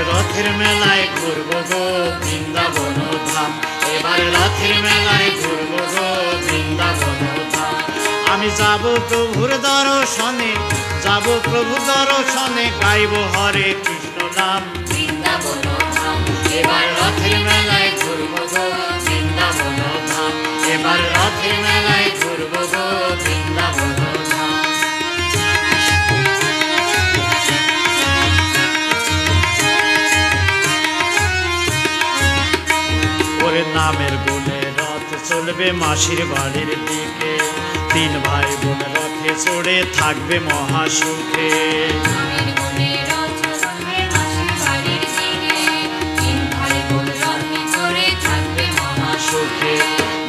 রথের মেলায় ঘুরবো গো বৃন্দাবন ধাম, এবার রথের মেলায় ঘুরবো গো বৃন্দাবন ধাম। আমি যাব প্রভুর দর্শনে, যাব প্রভু দর্শনে, গাইব হরে কৃষ্ণ নাম বৃন্দাবন ধাম, এবার রথের মেলায় ঘুরবো গো বৃন্দাবন ধাম, এবার রথের মেলায় ঘুরবো গো বৃন্দাবন ধাম। ওরে নামের গুণে রথ চলবে মাসির বাড়ির দিকে, তিন ভাই বোন রথে চড়ে থাকবে মহাসুখে। নামের গুণে রথ চলবে মাসির বাড়ির দিকে, তিন ভাই বোন রথে চড়ে থাকবে মহাসুখে।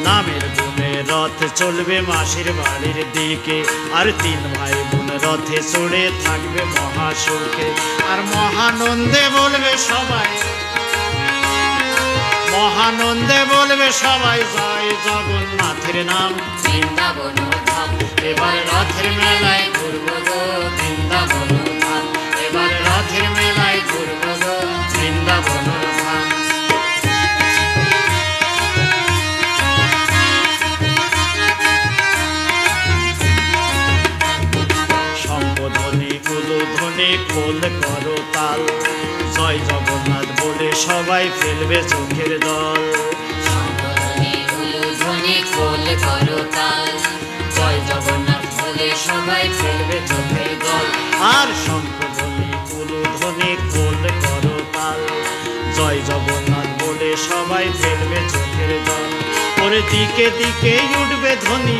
নামের গুণে রথ চলবে মাসির বাড়ির দিকে, আর তিন ভাই বোন রথে চড়ে থাকবে মহাসুখে। আর মহানন্দে বলবে সবাই, মহানন্দে বলবে সবাই, জয় জগন্নাথের নাম বৃন্দাবন ধাম, এবার রথের মেলায় ঘুরবো গো বৃন্দাবন ধাম, এবার রথের মেলায় ঘুরবো গো বৃন্দাবন ধাম। শঙ্খধ্বনি উলুধ্বনি খোল করো তাল, জয় জগন্নাথ বলে সবাই ফেলবে চোখের জল। শঙ্খধ্বনি উলুধ্বনি খোল করো তাল, জয় জগন্নাথ বলে সবাই ফেলবে চোখের জল। আর শঙ্খধ্বনি উলুধ্বনি খোল করো তাল, জয় জগন্নাথ বলে সবাই ফেলবে চোখের জল। ওরে দিকে দিকে উঠবে ধ্বনি,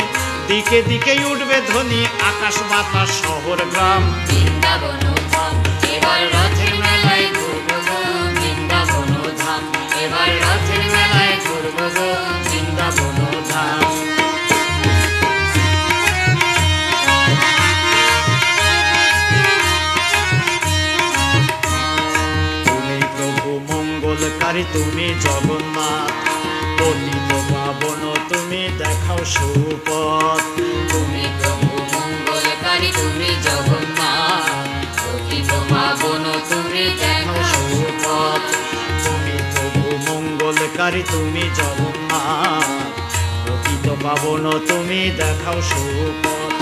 দিকে দিকে উঠবে ধ্বনি, আকাশ বাতাস শহর গ্রাম। বৃন্দাবন ধাম, এবার রথের মেলায় ঘুরবো গো বৃন্দাবন ধাম, এবার রথের মেলায় ঘুরবো গো বৃন্দাবন ধাম। তুমি প্রভু মঙ্গলকারী, তুমি জগন্নাথ, পতিত পাবন তুমি দেখাও সুপথ। তুমি প্রভু মঙ্গলকারী, তুমি জগন্নাথ, পতিত পাবন তুমি দেখাও সুপথ। তুমি প্রভু মঙ্গলকারী, তুমি জগন্নাথ, পতিত পাবন তুমি দেখাও সুপথ।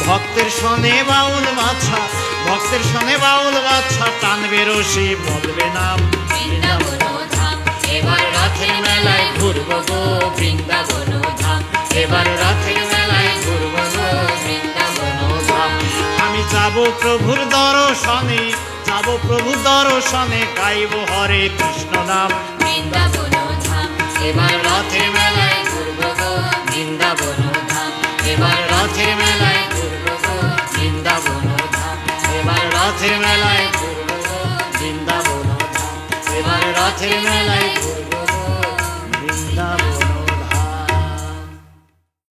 ভক্তের শোনে বাউল বাছা, ভক্তের শোনে বাউল বাছা, টানবে রশি বলবে নাম বৃন্দাবন ধাম, এবার রথের মেলায় ঘুরবো গো বৃন্দাবন ধাম, এবার রথের মেলায় ঘুরবো গো বৃন্দাবন ধাম। আমি যাব প্রভুর দর্শনে, যাব প্রভুর দর্শনে, গাইব হরে কৃষ্ণ নাম বৃন্দাবন ধাম, এবার রথের মেলায় ঘুরবো গো বৃন্দাবন ধাম, এবার রথের মেলায় ঘুরবো গো বৃন্দাবন ধাম, এবার রথের মেলায় ঘুরবো গো বৃন্দাবন ধাম, এবার রথের মেলায় ঘুরবো গো বৃন্দাবন।